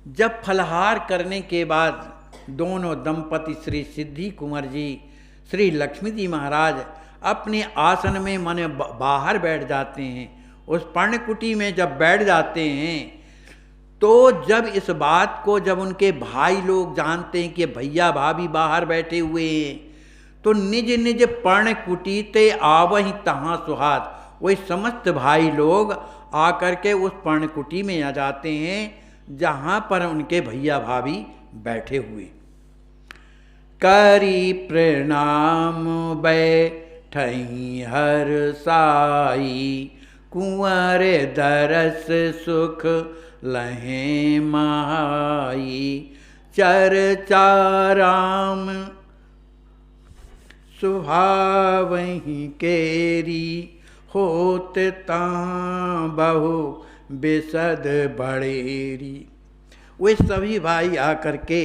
जब फलहार करने के बाद दोनों दंपति श्री सिद्धि कुंवर जी, श्री लक्ष्मी जी महाराज अपने आसन में माने बाहर बैठ जाते हैं। उस पर्णकुटी में जब बैठ जाते हैं तो जब इस बात को जब उनके भाई लोग जानते हैं कि भैया भाभी बाहर बैठे हुए हैं, तो निज निज पर्णकुटी ते आवहि तहाँ सुहात, वही समस्त भाई लोग आकर के उस पर्णकुटी में आ जाते हैं जहाँ पर उनके भैया भाभी बैठे हुए। करी प्रणाम बैठई हर साई, कुंवर दरस सुख लहे महाई। चर्चा राम सुभावहि केरी, होत तां बहु बिसद बड़ेरी। वे सभी भाई आकर के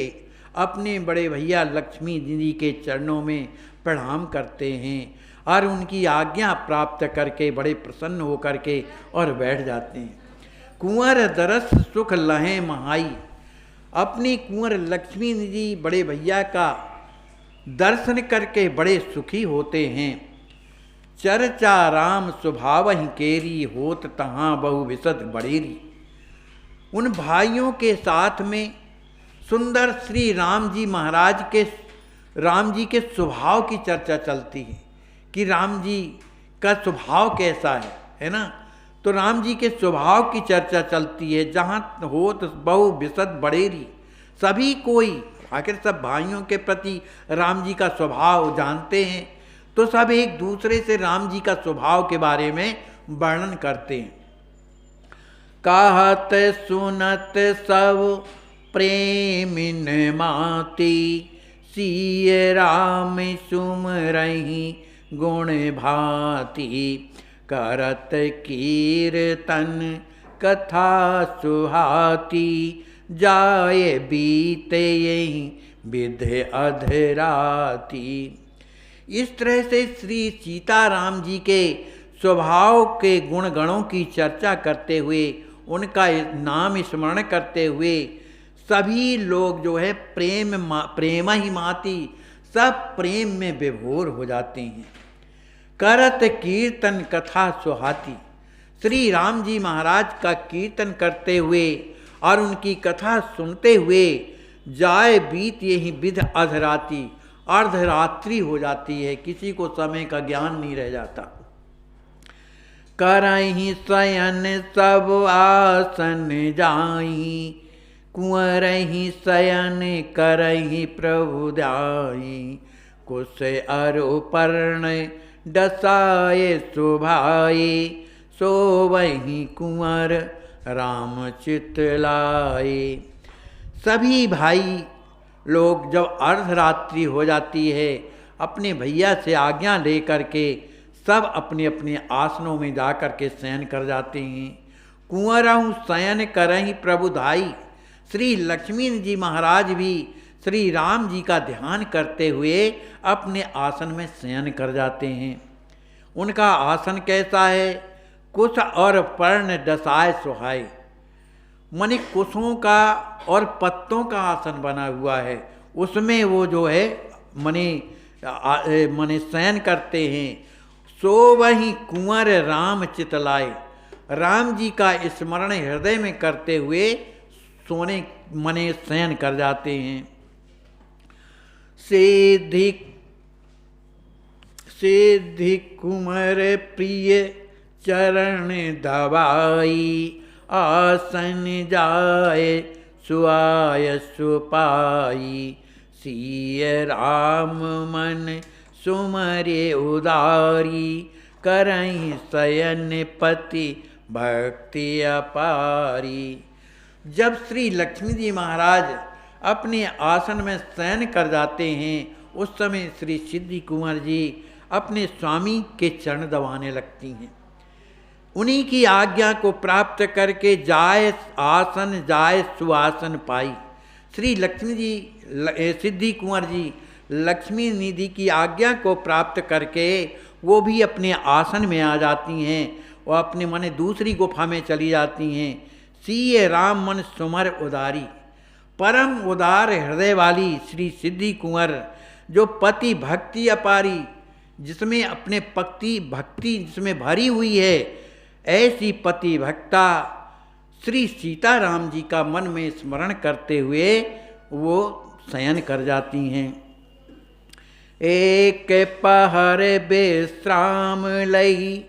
अपने बड़े भैया लक्ष्मी जी के चरणों में प्रणाम करते हैं और उनकी आज्ञा प्राप्त करके बड़े प्रसन्न होकर के और बैठ जाते हैं। कुंवर दरस सुख लहे महाई, अपनी कुंवर लक्ष्मी जी बड़े भैया का दर्शन करके बड़े सुखी होते हैं। चर्चा राम स्वभावहि केरी, होत तहाँ बहु विसद बड़ेरी। उन भाइयों के साथ में सुंदर श्री राम जी महाराज के, राम जी के स्वभाव की चर्चा चलती है कि राम जी का स्वभाव कैसा है ना। तो राम जी के स्वभाव की चर्चा चलती है। जहाँ होत बहु विसद बड़ेरी, सभी कोई आखिर सब भाइयों के प्रति राम जी का स्वभाव जानते हैं, तो सब एक दूसरे से राम जी का स्वभाव के बारे में वर्णन करते हैं। कहत सुनत सब प्रेमिन माती, सिय राम सुमरहि गुण भांति। करत कीर्तन कथा सुहाती, जाए बीते यही विधि अधराती। इस तरह से श्री सीताराम जी के स्वभाव के गुण गणों की चर्चा करते हुए, उनका नाम स्मरण करते हुए सभी लोग जो है प्रेम ही माती, सब प्रेम में विभोर हो जाते हैं। करत कीर्तन कथा सुहाती, श्री राम जी महाराज का कीर्तन करते हुए और उनकी कथा सुनते हुए जाए बीत यही विध अधराती, अर्धरात्रि हो जाती है, किसी को समय का ज्ञान नहीं रह जाता। करहि शयन सब आसन जाई, कुंवरहि शयन करहि प्रभु ध्याई। कुश अरु पर्ण डसाए शोभाए, सोवहि कुंवर राम चित लाए। सभी भाई लोग जब अर्धरात्रि हो जाती है, अपने भैया से आज्ञा लेकर के सब अपने अपने आसनों में जाकर के शयन कर जाते हैं। कुंवरहु शयन करहि प्रभु धाई, श्री लक्ष्मी जी महाराज भी श्री राम जी का ध्यान करते हुए अपने आसन में शयन कर जाते हैं। उनका आसन कैसा है? कुश और पर्ण डसाए सुहाए, माने कुशों का और पत्तों का आसन बना हुआ है, उसमें वो जो है मने शयन करते हैं। सो वही कुंवर राम चितलाए, राम जी का स्मरण हृदय में करते हुए सोने मने शयन कर जाते हैं। सिद्धि कुंवर प्रिय चरण दबाई, आसन जाए सुआय सुपाई। सिय राम मन सुमरे उदारी, करहि शयन पति भक्ति अपारी। जब श्री लक्ष्मी जी महाराज अपने आसन में शयन कर जाते हैं, उस समय श्री सिद्धि कुंवर जी अपने स्वामी के चरण दबाने लगती हैं। उन्हीं की आज्ञा को प्राप्त करके जाए आसन जाए सुआसन पाई। श्री लक्ष्मी जी सिद्धि कुंवर जी लक्ष्मी निधि की आज्ञा को प्राप्त करके वो भी अपने आसन में आ जाती हैं और अपने मन दूसरी गुफा में चली जाती हैं। सीए राम मन सुमर उदारी, परम उदार हृदय वाली श्री सिद्धि कुंवर, जो पति भक्ति अपारी, जिसमें अपने पति भक्ति जिसमें भरी हुई है, ऐसी पति भक्ता श्री सीताराम जी का मन में स्मरण करते हुए वो शयन कर जाती हैं। एक पहर विश्राम लई,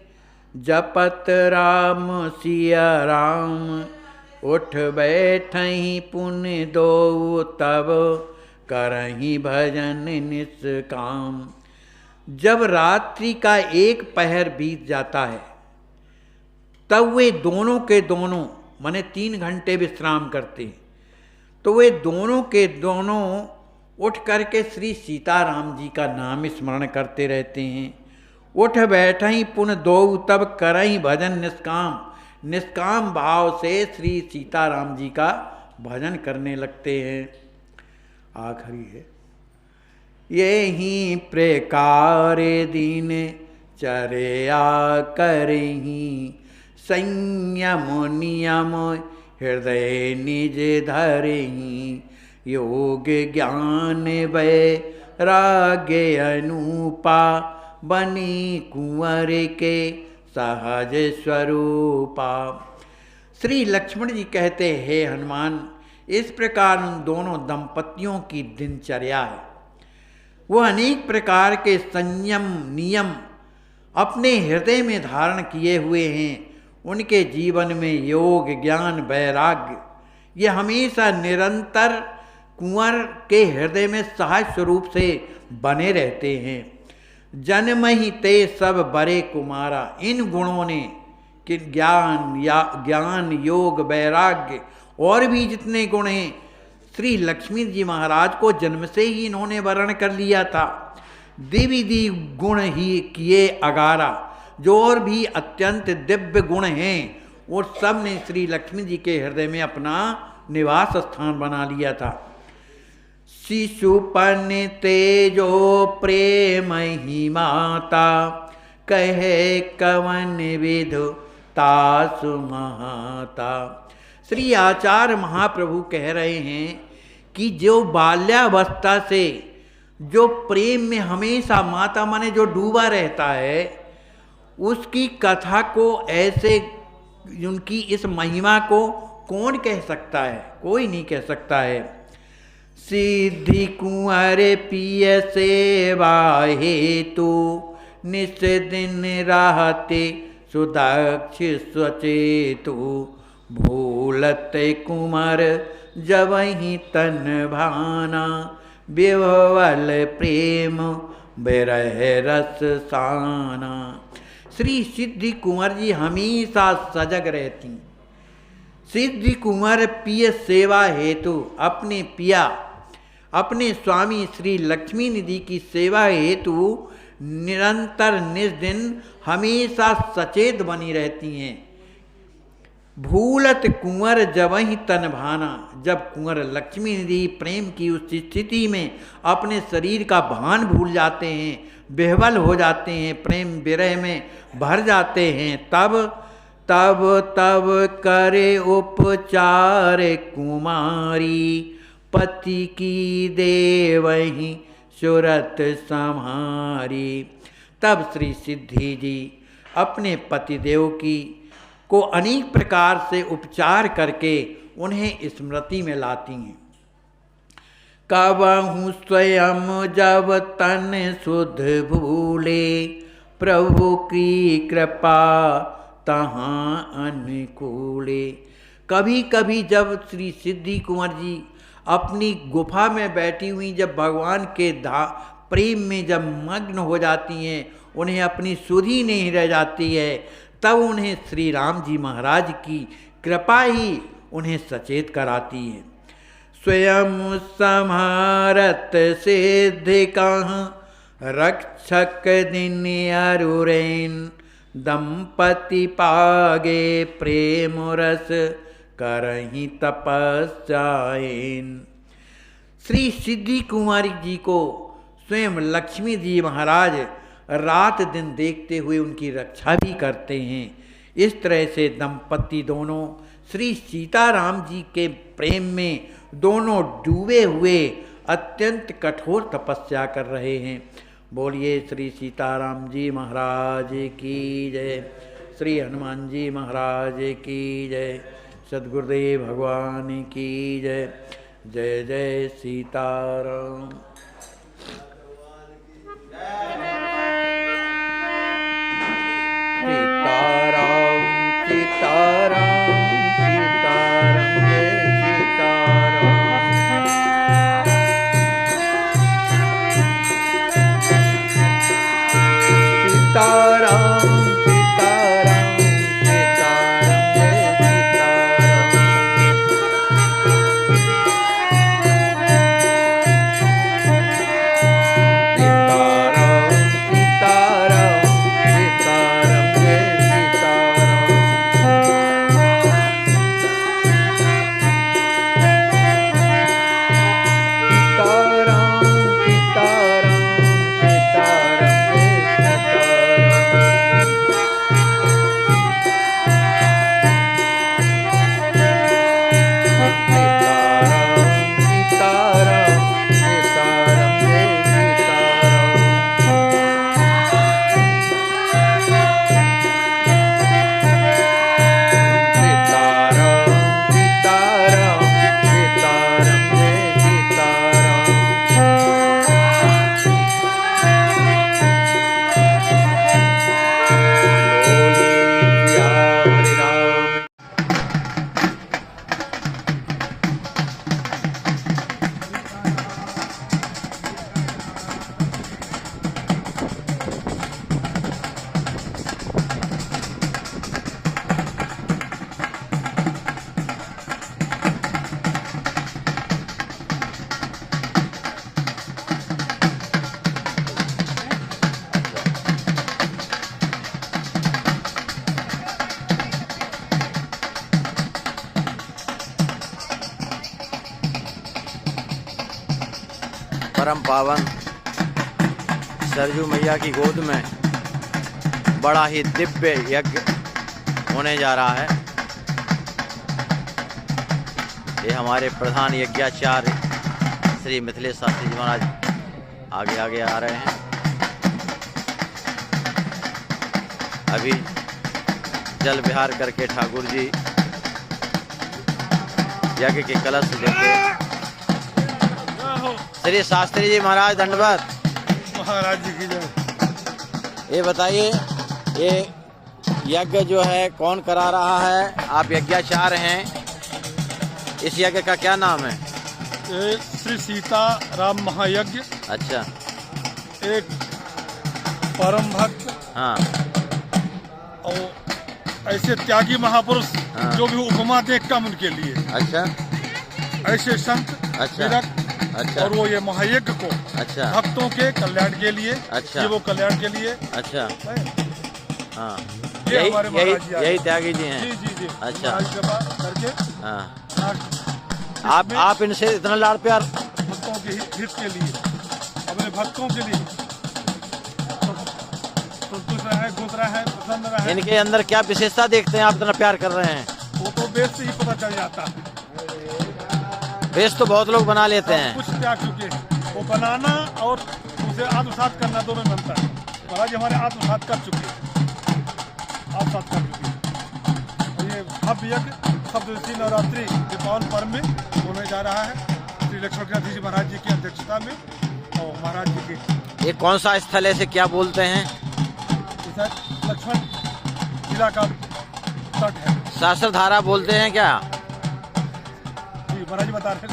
जपत राम सिया राम, उठ बैठही पुण्य दो तब, करही भजन निष्काम। जब रात्रि का एक पहर बीत जाता है, तब वे दोनों के दोनों माने 3 घंटे विश्राम करते हैं, तो वे दोनों के दोनों उठ करके श्री सीताराम जी का नाम स्मरण करते रहते हैं। उठ बैठही पुन दो तब करही भजन निष्काम, निष्काम भाव से श्री सीताराम जी का भजन करने लगते हैं। आखिरी है, यही प्रकार दीन चर्या करही, संयम नियम हृदय निज धरही, योग ज्ञान वैराग्य अनुपा, बनी कुंवर के सहज स्वरूपा। श्री लक्ष्मण जी कहते हैं, हनुमान, इस प्रकार उन दोनों दंपतियों की दिनचर्या है। वो अनेक प्रकार के संयम नियम अपने हृदय में धारण किए हुए हैं। उनके जीवन में योग ज्ञान वैराग्य ये हमेशा निरंतर कुंवर के हृदय में सहज स्वरूप से बने रहते हैं। जन्म ही ते सब बड़े कुमारा, इन गुणों ने कि ज्ञान योग वैराग्य और भी जितने गुण हैं, श्री लक्ष्मी जी महाराज को जन्म से ही इन्होंने वर्ण कर लिया था। दिव्य गुण ही किए अगारा, जो और भी अत्यंत दिव्य गुण हैं वो सब ने श्री लक्ष्मी जी के हृदय में अपना निवास स्थान बना लिया था। शिशुपन तेजो प्रेम ही माता, कहे कवन विधु तासु महाता। श्री आचार्य महाप्रभु कह रहे हैं कि जो बाल्यावस्था से जो प्रेम में हमेशा माता माने जो डूबा रहता है, उसकी कथा को ऐसे उनकी इस महिमा को कौन कह सकता है? कोई नहीं कह सकता है। सिद्धि कुंवर पिय सेवा हेतु, निस दिन रहते सुदक्ष स्वचेतु, भूलत कुंवर जबहि तन भाना, विह्वल प्रेम बिरह रस साना। श्री सिद्धि कुंवर जी हमेशा सजग रहती। सिद्धि कुंवर पिय सेवा हेतु अपने पिया अपने स्वामी श्री लक्ष्मी निधि की सेवा हेतु निरंतर निस्दिन हमेशा सचेत बनी रहती हैं। भूलत कुंवर जबहि तन भाना, जब कुंवर लक्ष्मी निधि प्रेम की उस स्थिति में अपने शरीर का भान भूल जाते हैं, बेहवल हो जाते हैं, प्रेम विरह में भर जाते हैं, तब करे उपचार कुमारी, पति की देवहि सुरत सम्हारी। तब श्री सिद्धि जी अपने पतिदेव की को अनेक प्रकार से उपचार करके उन्हें स्मृति में लाती हैं। कबहु स्वयं जब तन सुध भूले, प्रभु की कृपा तहाँ अनुकूले। कभी कभी जब श्री सिद्धि कुंवर जी अपनी गुफा में बैठी हुई जब भगवान के प्रेम में जब मग्न हो जाती हैं, उन्हें अपनी सुध ही नहीं रह जाती है, तब उन्हें श्री राम जी महाराज की कृपा ही उन्हें सचेत कराती है। स्वयं समारत सिद्धि कहाँ, रक्षक दिन अरुरेन, दंपति पागे प्रेम रस करही तपस्यायन। श्री सिद्धि कुमारी जी को स्वयं लक्ष्मी जी महाराज रात दिन देखते हुए उनकी रक्षा भी करते हैं। इस तरह से दंपति दोनों श्री सीताराम जी के प्रेम में दोनों डूबे हुए अत्यंत कठोर तपस्या कर रहे हैं। बोलिए श्री सीताराम जी महाराज की जय, श्री हनुमान जी महाराज की जय, सद्गुरुदेव भगवान की जय। जय जय सीताराम। सीताराम सीताराम सीताराम जय सीताराम। सीताराम सीताराम सीताराम जय सीताराम। सीताराम सीताराम सीताराम जय सीताराम। सीताराम सीताराम सीताराम परम पावन सरजू मैया की गोद में बड़ा ही दिव्य यज्ञ होने जा रहा है। ये हमारे प्रधान यज्ञाचार्य श्री मिथिलेश शास्त्री जी महाराज आगे आगे आ रहे हैं। अभी जल विहार करके ठाकुर जी यज्ञ के कलश लेके श्री शास्त्री जी महाराज दंडवत महाराज जी की जय। ये बताइए, ये यज्ञ जो है कौन करा रहा है? आप यज्ञाचार्य हैं, इस यज्ञ का क्या नाम है? ये श्री सीता राम महायज्ञ। अच्छा। एक परम भक्त हाँ। और ऐसे त्यागी महापुरुष हाँ। जो भी उपमा देख कम उनके लिए। अच्छा। ऐसे संत अच्छा। विरक्त। अच्छा। और वो ये महायज्ञ को अच्छा भक्तों के कल्याण के लिए। अच्छा। ये वो कल्याण के लिए। अच्छा। हाँ, ये हमारे महाराज जी यही त्यागी जी हैं। जी जी जी। अच्छा। महाराज कृपा करके हाँ। आप इनसे इतना लाड़ प्यार भक्तों के हित के लिए, अपने भक्तों के लिए संतुष्ट रहे, खुश रहे, प्रसन्न रहे। इनके अंदर क्या विशेषता देखते हैं आप इतना प्यार कर रहे हैं? वो तो वेद से ही पता चल जाता है। वेश तो बहुत लोग बना लेते हैं। कुछ त्याग चुके हैं, वो बनाना और उसे आत्मसात करना दोनों में बनता है। महाराज हमारे आत्मसात कर चुके हैं, आत्मसात कर चुके हैं। और ये भव्य यज्ञ सप्तदशी नवरात्रि के पावन पर्व में होने जा रहा है श्री लक्ष्मण जी महाराज जी की अध्यक्षता में और महाराज जी के। ये कौन सा स्थल है, इसे क्या बोलते हैं? लक्ष्मण जिला का तट है। सहस्त्रधारा बोलते हैं क्या? महाराज बता रहे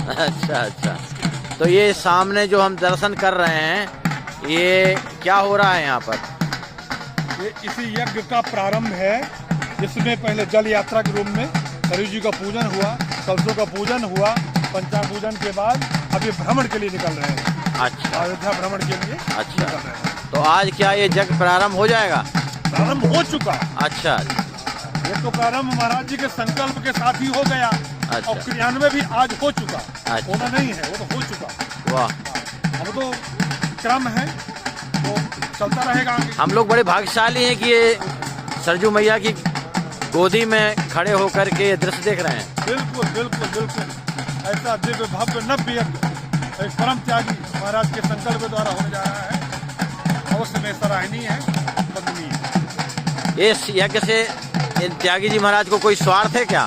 हैं। अच्छा अच्छा। तो ये सामने जो हम दर्शन कर रहे हैं, ये क्या हो रहा है यहाँ पर? ये इसी यज्ञ का प्रारंभ है, जिसमें पहले जल यात्रा के रूप में सरयू जी का पूजन हुआ, कलशों का पूजन हुआ, पंचापूजन के बाद अभी भ्रमण के लिए निकल रहे हैं। अच्छा। अयोध्या भ्रमण के लिए अच्छा। निकल रहे हैं। तो आज क्या ये यज्ञ प्रारंभ हो जाएगा? प्रारंभ हो चुका। अच्छा। ये तो प्रारंभ महाराज जी के संकल्प के साथ ही हो गया। अच्छा। और क्रियान्वय भी आज हो चुका। अच्छा। होना नहीं है, वो तो हो चुका। वाह। अब तो क्रम है, वो चलता रहेगा आगे। हम लोग बड़े भाग्यशाली हैं कि ये सरजू मैया की गोदी में खड़े होकर के ये दृश्य देख रहे हैं। बिल्कुल बिल्कुल बिल्कुल, ऐसा दिव्य भव्य नव्य यज्ञ एक परम त्यागी महाराज के संकल्प द्वारा होने जा रहा है। अवश्य में सराहनीय है, वंदनीय है। इस यज्ञ से इन त्यागी जी महाराज को कोई स्वार्थ है क्या?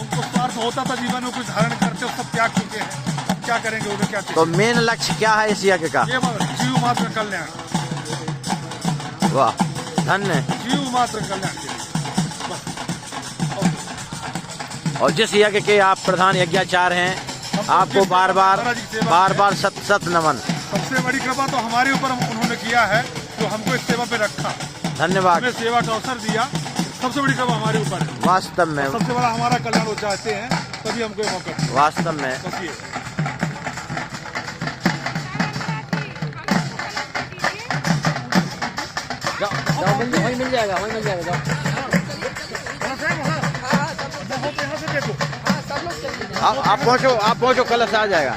उनको स्वार्थ होता था, जीवन में कुछ धारण करते हो, सब त्याग चुके हैं, अब क्या करेंगे, उन्हें क्या तो मेन लक्ष्य क्या है इस यज्ञ का? ये जीव मात्र कल्याण। वाह, धन्य। जीव मात्र कल्याण के लिए। और जिस यज्ञ के आप प्रधान यज्ञाचार्य हैं, आपको बार बार सत नमन। सबसे बड़ी कृपा तो हमारे ऊपर उन्होंने किया है, जो हमको इस सेवा पे रखा। धन्यवाद। हमें सेवा का अवसर दिया, सबसे बड़ी कृपा हमारे ऊपर है। वास्तव में सबसे बड़ा हमारा कल्याण वो चाहते हैं, तभी हमको ये मौका। वास्तव में मिल जाएगा, वहीं मिल जाएगा। आप पहुंचो, कलश आ जाएगा।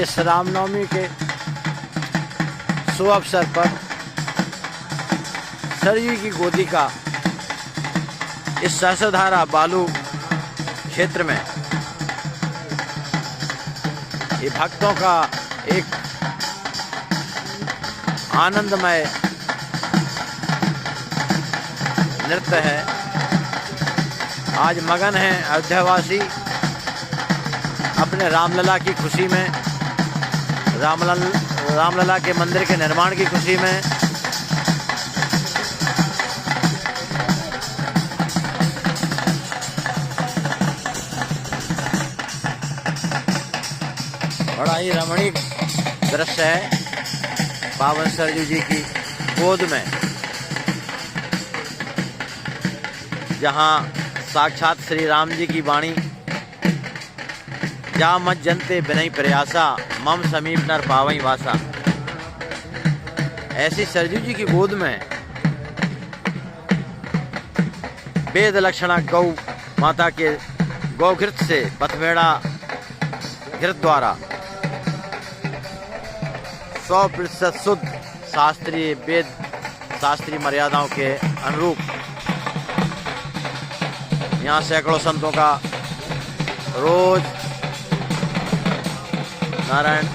इस रामनवमी के शुभ अवसर पर सरयू की गोदी का इस सहस्त्रधारा बालू क्षेत्र में ये भक्तों का एक आनंदमय नृत्य है। आज मगन हैं अयोध्यावासी अपने रामलला की खुशी में, रामलला के मंदिर के निर्माण की खुशी में। बड़ा ही रमणीक दृश्य है पावन सरयू जी की गोद में, जहां साक्षात श्री राम जी की वाणी, जा मत जनते बिनई प्रयासा, मम समीप नर पावई वासा। ऐसी सरयू जी की गोद में वेद लक्षणा गौ माता के गौघृत से पथमेड़ा घृत द्वारा 100% शुद्ध शास्त्रीय वेद शास्त्रीय मर्यादाओं के अनुरूप यहाँ सैकड़ों संतों का रोज नारायण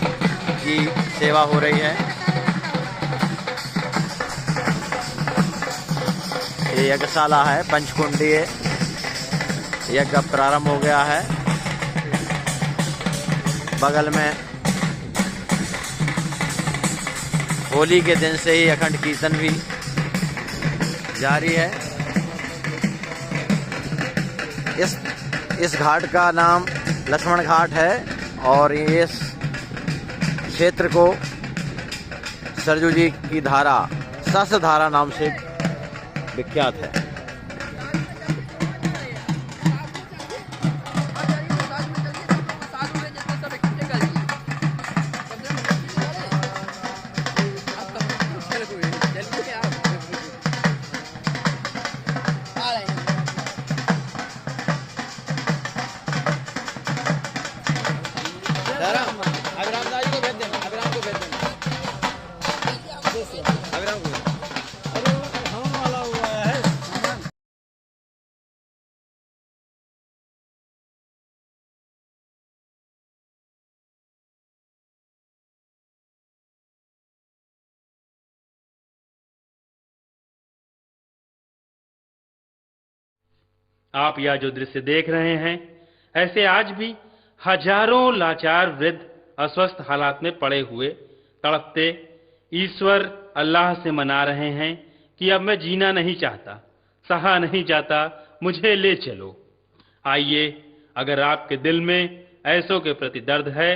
की सेवा हो रही है। ये यज्ञशाला है, पंचकुंडीय यज्ञ प्रारंभ हो गया है। बगल में होली के दिन से ही अखंड कीर्तन भी जारी है। इस घाट का नाम लक्ष्मण घाट है और इस क्षेत्र को सरयू जी की धारा सहस्त्रधारा नाम से विख्यात है। आप यह जो दृश्य देख रहे हैं, ऐसे आज भी हजारों लाचार वृद्ध अस्वस्थ हालात में पड़े हुए तड़पते ईश्वर अल्लाह से मना रहे हैं कि अब मैं जीना नहीं चाहता, सहा नहीं जाता, मुझे ले चलो। आइए, अगर आपके दिल में ऐसों के प्रति दर्द है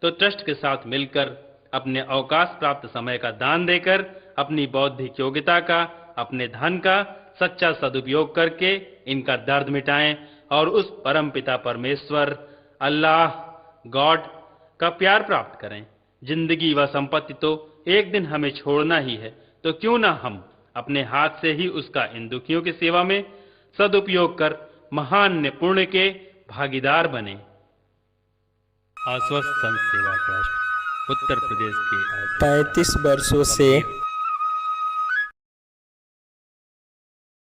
तो ट्रस्ट के साथ मिलकर अपने अवकाश प्राप्त समय का दान देकर अपनी बौद्धिक योग्यता का, अपने धन का सच्चा सदुपयोग करके इनका दर्द मिटाएं और उस परम पिता परमेश्वर अल्लाह गॉड का प्यार प्राप्त करें। जिंदगी व संपत्ति तो एक दिन हमें छोड़ना ही है, तो क्यों ना हम अपने हाथ से ही उसका इन दुखियों की सेवा में सदुपयोग कर महान पुण्य के भागीदार बने। आश्वस्त संत सेवा ट्रस्ट उत्तर प्रदेश के 35 वर्षों से